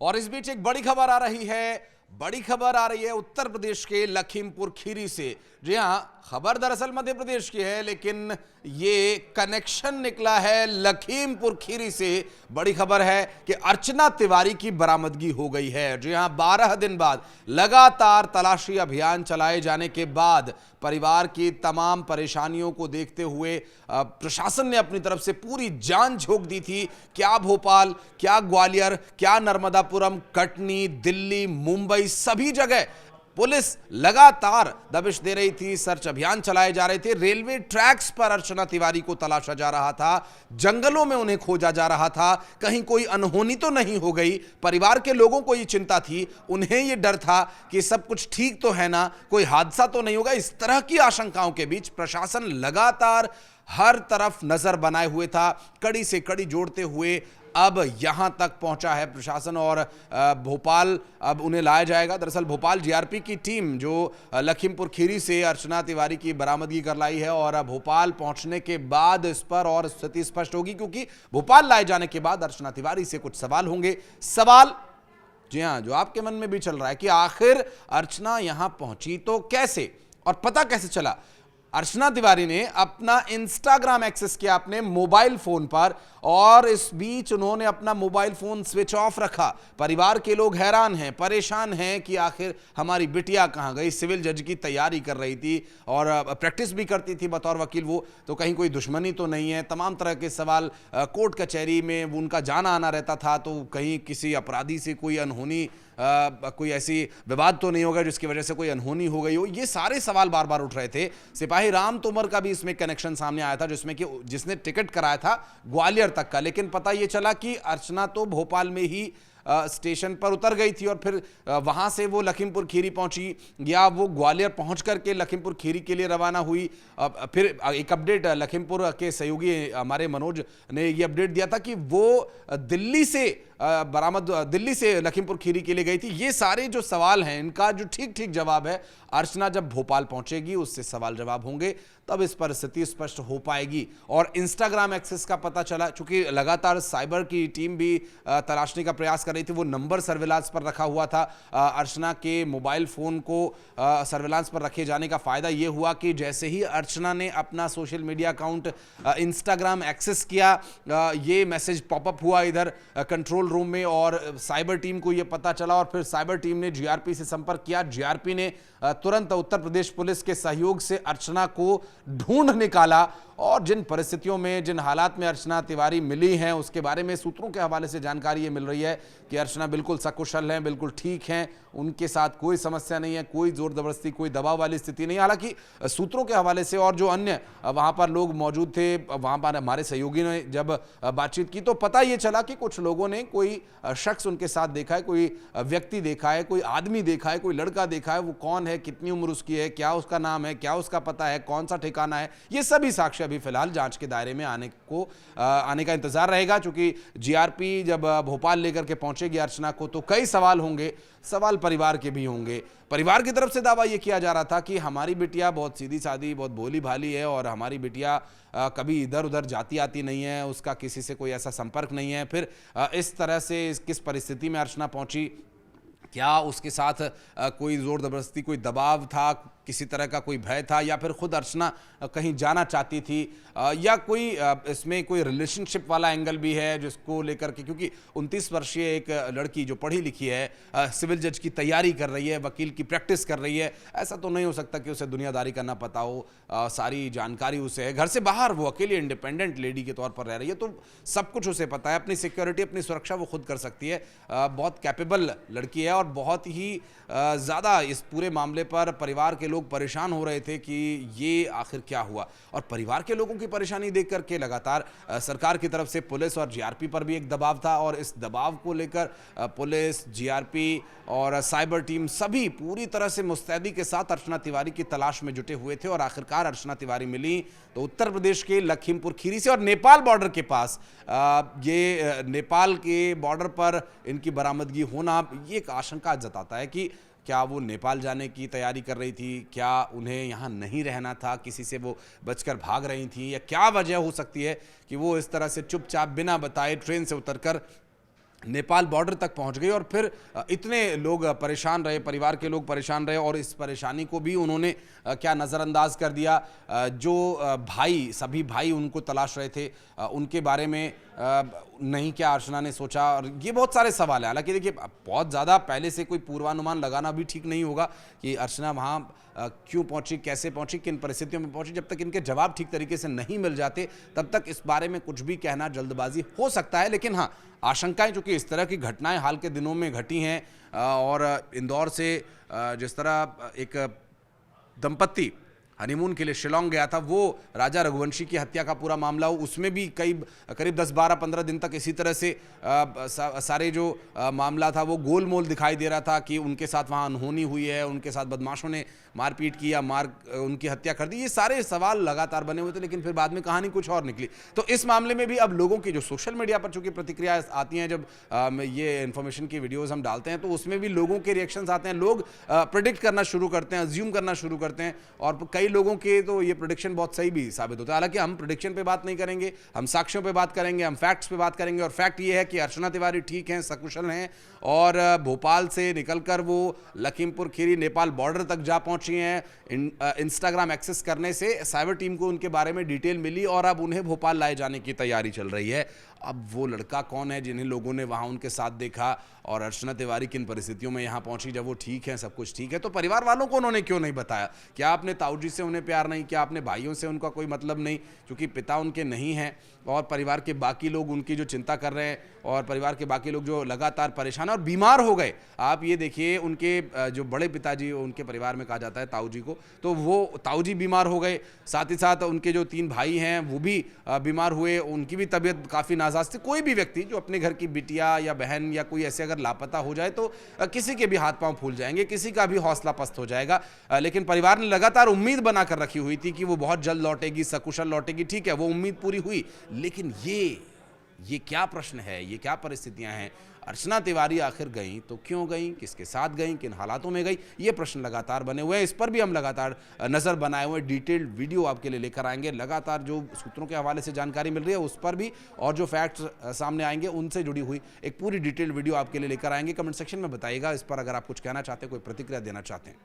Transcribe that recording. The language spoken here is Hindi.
और इस बीच एक बड़ी खबर आ रही है। बड़ी खबर आ रही है उत्तर प्रदेश के लखीमपुर खीरी से। जी हां, खबर दरअसल मध्य प्रदेश की है, लेकिन ये कनेक्शन निकला है लखीमपुर खीरी से। बड़ी खबर है कि अर्चना तिवारी की बरामदगी हो गई है। जी हां, 12 दिन बाद लगातार तलाशी अभियान चलाए जाने के बाद परिवार की तमाम परेशानियों को देखते हुए प्रशासन ने अपनी तरफ से पूरी जान झोंक दी थी। क्या भोपाल, क्या ग्वालियर, क्या नर्मदापुरम, कटनी, दिल्ली, मुंबई, सभी जगह पुलिस लगातार दबिश दे रही थी, सर्च अभियान चलाए जा रहे थे। रेलवे ट्रैक्स पर अर्चना तिवारी को तलाशा जा रहा था, जंगलों में उन्हें खोजा जा रहा था, कहीं कोई अनहोनी तो नहीं हो गई। परिवार के लोगों को ये चिंता थी, उन्हें ये डर था कि सब कुछ ठीक तो है ना, कोई हादसा तो नहीं होगा। इस तरह की आशंकाओं के बीच प्रशासन लगातार हर तरफ नजर बनाए हुए था, कड़ी से कड़ी जोड़ते हुए अब यहां तक पहुंचा है प्रशासन। और भोपाल अब उन्हें लाया जाएगा। दरअसल भोपाल जीआरपी की टीम जो लखीमपुर खीरी से अर्चना तिवारी की बरामदगी कर लाई है, और भोपाल पहुंचने के बाद इस पर और स्थिति स्पष्ट होगी, क्योंकि भोपाल लाए जाने के बाद अर्चना तिवारी से कुछ सवाल होंगे। सवाल, जी हां, जो आपके मन में भी चल रहा है कि आखिर अर्चना यहां पहुंची तो कैसे और पता कैसे चला। अर्चना तिवारी ने अपना इंस्टाग्राम एक्सेस किया अपने मोबाइल फोन पर, और इस बीच उन्होंने अपना मोबाइल फोन स्विच ऑफ रखा। परिवार के लोग हैरान हैं, परेशान हैं कि आखिर हमारी बिटिया कहां गई। सिविल जज की तैयारी कर रही थी और प्रैक्टिस भी करती थी बतौर वकील वो, तो कहीं कोई दुश्मनी तो नहीं है। तमाम तरह के सवाल, कोर्ट कचहरी में उनका जाना आना रहता था, तो कहीं किसी अपराधी से कोई अनहोनी, कोई ऐसी विवाद तो नहीं होगा जिसकी वजह से कोई अनहोनी हो गई हो। ये सारे सवाल बार बार उठ रहे थे। सिपाही राम तोमर का भी इसमें कनेक्शन सामने आया था, जिसमें कि जिसने टिकट कराया था ग्वालियर तक का, लेकिन पता ये चला कि अर्चना तो भोपाल में ही स्टेशन पर उतर गई थी और फिर वहां से वो लखीमपुर खीरी पहुंची, या वो ग्वालियर पहुंच करके लखीमपुर खीरी के लिए रवाना हुई। फिर एक अपडेट लखीमपुर के सहयोगी हमारे मनोज ने ये अपडेट दिया था कि वो दिल्ली से लखीमपुर खीरी के लिए गई थी। ये सारे जो सवाल हैं, इनका जो ठीक ठीक जवाब है, अर्चना जब भोपाल पहुंचेगी उससे सवाल जवाब होंगे, तब इस पर स्थिति स्पष्ट हो पाएगी। और इंस्टाग्राम एक्सेस का पता चला, चूंकि लगातार साइबर की टीम भी तलाशने का प्रयास कर रही थी। वो नंबर सर्विलांस पर रखा हुआ था। अर्चना के मोबाइल फोन को सर्विलांस पर रखे जाने का फायदा ये हुआ कि जैसे ही अर्चना ने अपना social media account Instagram access किया, ये मैसेज पॉपअप हुआ इधर कंट्रोल रूम में, और साइबर टीम को ये पता चला, और फिर साइबर टीम ने जीआरपी से संपर्क किया। जीआरपी ने तुरंत उत्तर प्रदेश पुलिस के सहयोग से अर्चना को ढूंढ निकाला, और जिन परिस्थितियों में, जिन हालात में अर्चना तिवारी मिली हैं, उसके बारे में सूत्रों के हवाले से जानकारी ये मिल रही है कि अर्चना बिल्कुल सकुशल हैं, बिल्कुल ठीक हैं, उनके साथ कोई समस्या नहीं है, कोई जोर जबरदस्ती, कोई दबाव वाली स्थिति नहीं। हालांकि सूत्रों के हवाले से और जो अन्य वहां पर लोग मौजूद थे, वहां पर हमारे सहयोगी ने जब बातचीत की तो पता ये चला कि कुछ लोगों ने कोई शख्स उनके साथ देखा है, कोई व्यक्ति देखा है, कोई आदमी देखा है, कोई लड़का देखा है। वो कौन है, कितनी उम्र उसकी है, क्या उसका नाम है, क्या उसका पता है, कौन सा ठिकाना है, ये सभी साक्ष्य अभी फिलहाल जांच के दायरे में आने का इंतजार रहेगा। क्योंकि जीआरपी जब भोपाल लेकर के पहुंचेगी अर्चना को, तो कई सवाल होंगे, सवाल परिवार के भी होंगे। परिवार की तरफ से दावा यह किया जा रहा था कि हमारी बिटिया बहुत सीधी सादी, बहुत भोली भाली है, और हमारी बिटिया कभी इधर उधर जाती आती नहीं है, उसका किसी से कोई ऐसा संपर्क नहीं है। फिर इस तरह से किस परिस्थिति में अर्चना पहुंची, क्या उसके साथ कोई जोर जबरदस्ती, कोई दबाव था, किसी तरह का कोई भय था, या फिर खुद अर्चना कहीं जाना चाहती थी, या कोई इसमें कोई रिलेशनशिप वाला एंगल भी है जिसको लेकर के, क्योंकि 29 वर्षीय एक लड़की जो पढ़ी लिखी है, सिविल जज की तैयारी कर रही है, वकील की प्रैक्टिस कर रही है, ऐसा तो नहीं हो सकता कि उसे दुनियादारी करना पता हो। सारी जानकारी उसे है, घर से बाहर वो अकेली इंडिपेंडेंट लेडी के तौर पर रह रही है, तो सब कुछ उसे पता है। अपनी सिक्योरिटी, अपनी सुरक्षा वो खुद कर सकती है। बहुत कैपेबल लड़की है, और बहुत ही ज़्यादा इस पूरे मामले पर परिवार के लोग परेशान हो रहे थे कि ये आखिर क्या हुआ। और परिवार के लोगों की परेशानी देख करके लगातार सरकार की तरफ से पुलिस और जीआरपी पर भी एक दबाव था, और इस दबाव को लेकर पुलिस, जीआरपी और साइबर टीम सभी पूरी तरह से मुस्तैदी के साथ अर्चना तिवारी की तलाश में जुटे हुए थे। और आखिरकार अर्चना तिवारी मिली तो उत्तर प्रदेश के लखीमपुर खीरी से, और नेपाल बॉर्डर के पास। ये नेपाल के बॉर्डर पर इनकी बरामदगी होना ये एक आशंका जताता है कि क्या वो नेपाल जाने की तैयारी कर रही थी, क्या उन्हें यहाँ नहीं रहना था, किसी से वो बचकर भाग रही थी, या क्या वजह हो सकती है कि वो इस तरह से चुपचाप बिना बताए ट्रेन से उतरकर नेपाल बॉर्डर तक पहुंच गई और फिर इतने लोग परेशान रहे, परिवार के लोग परेशान रहे और इस परेशानी को भी उन्होंने क्या नज़रअंदाज कर दिया। जो भाई, सभी भाई उनको तलाश रहे थे, उनके बारे में नहीं क्या अर्चना ने सोचा? और ये बहुत सारे सवाल हैं। हालांकि देखिए, बहुत ज़्यादा पहले से कोई पूर्वानुमान लगाना भी ठीक नहीं होगा कि अर्चना वहाँ क्यों पहुंची, कैसे पहुंची, किन परिस्थितियों में पहुंची। जब तक इनके जवाब ठीक तरीके से नहीं मिल जाते तब तक इस बारे में कुछ भी कहना जल्दबाजी हो सकता है। लेकिन हाँ, आशंकाएं चूंकि इस तरह की घटनाएं हाल के दिनों में घटी हैं और इंदौर से जिस तरह एक दंपत्ति हनीमून के लिए शिलोंग गया था, वो राजा रघुवंशी की हत्या का पूरा मामला हो, उसमें भी करीब 10-12-15 दिन तक इसी तरह से सारे जो मामला था वो गोलमोल दिखाई दे रहा था कि उनके साथ वहाँ अनहोनी हुई है, उनके साथ बदमाशों ने मारपीट की या उनकी हत्या कर दी। ये सारे सवाल लगातार बने हुए थे, लेकिन फिर बाद में कहानी कुछ और निकली। तो इस मामले में भी अब लोगों की जो सोशल मीडिया पर चूंकि प्रतिक्रिया आती हैं, जब ये इन्फॉर्मेशन की वीडियोज़ हम डालते हैं तो उसमें भी लोगों के रिएक्शंस आते हैं। लोग प्रेडिक्ट करना शुरू करते हैं, अज्यूम करना शुरू करते हैं और कई लोगों के तो ये प्रेडिक्शन बहुत सही भी साबित होता है। हालांकि हम प्रेडिक्शन पे बात नहीं करेंगे, हम साक्ष्यों पे बात करेंगे, हम फैक्ट्स पे बात करेंगे। और फैक्ट ये है कि अर्चना तिवारी ठीक हैं, सकुशल हैं और भोपाल से निकलकर वो लखीमपुर खीरी नेपाल बॉर्डर तक जा पहुंची हैं। इंस्टाग्राम एक्सेस करने से साइबर टीम को उनके बारे में डिटेल मिली और अब उन्हें भोपाल लाए जाने की तैयारी चल रही है। अब वो लड़का कौन है जिन्हें लोगों ने वहां उनके साथ देखा और अर्चना तिवारी किन परिस्थितियों में यहां पहुंची, जब वो ठीक है, सब कुछ ठीक है, तो परिवार वालों को उन्होंने क्यों नहीं बताया? क्या आपने ताऊ जी से उन्हें प्यार नहीं? क्या आपने भाइयों से उनका कोई मतलब नहीं? क्योंकि पिता उनके नहीं हैं और परिवार के बाकी लोग उनकी जो चिंता कर रहे हैं और परिवार के बाकी लोग जो लगातार परेशान और बीमार हो गए। आप ये देखिए, उनके जो बड़े पिताजी, उनके परिवार में कहा जाता है ताऊ जी को, तो वो ताऊ जी बीमार हो गए। साथ ही साथ उनके जो 3 भाई हैं वो भी बीमार हुए, उनकी भी तबीयत काफ़ी नाजुक थी। कोई भी व्यक्ति जो अपने घर की बिटिया या बहन या कोई ऐसे अगर लापता हो जाए तो किसी के भी हाथ पांव फूल जाएंगे, किसी का भी हौसला पस्त हो जाएगा। लेकिन परिवार ने लगातार उम्मीद बनाकर रखी हुई थी कि वो बहुत जल्द लौटेगी, सकुशल लौटेगी। ठीक है, वो उम्मीद पूरी हुई, लेकिन ये क्या प्रश्न है, ये क्या परिस्थितियां हैं? अर्चना तिवारी आखिर गई तो क्यों गई, किसके साथ गई, किन हालातों में गई? ये प्रश्न लगातार बने हुए हैं। इस पर भी हम लगातार नज़र बनाए हुए डिटेल्ड वीडियो आपके लिए लेकर आएंगे। लगातार जो सूत्रों के हवाले से जानकारी मिल रही है उस पर भी और जो फैक्ट्स सामने आएंगे उनसे जुड़ी हुई एक पूरी डिटेल्ड वीडियो आपके लिए लेकर आएंगे। कमेंट सेक्शन में बताइएगा इस पर, अगर आप कुछ कहना चाहते हैं, कोई प्रतिक्रिया देना चाहते हैं।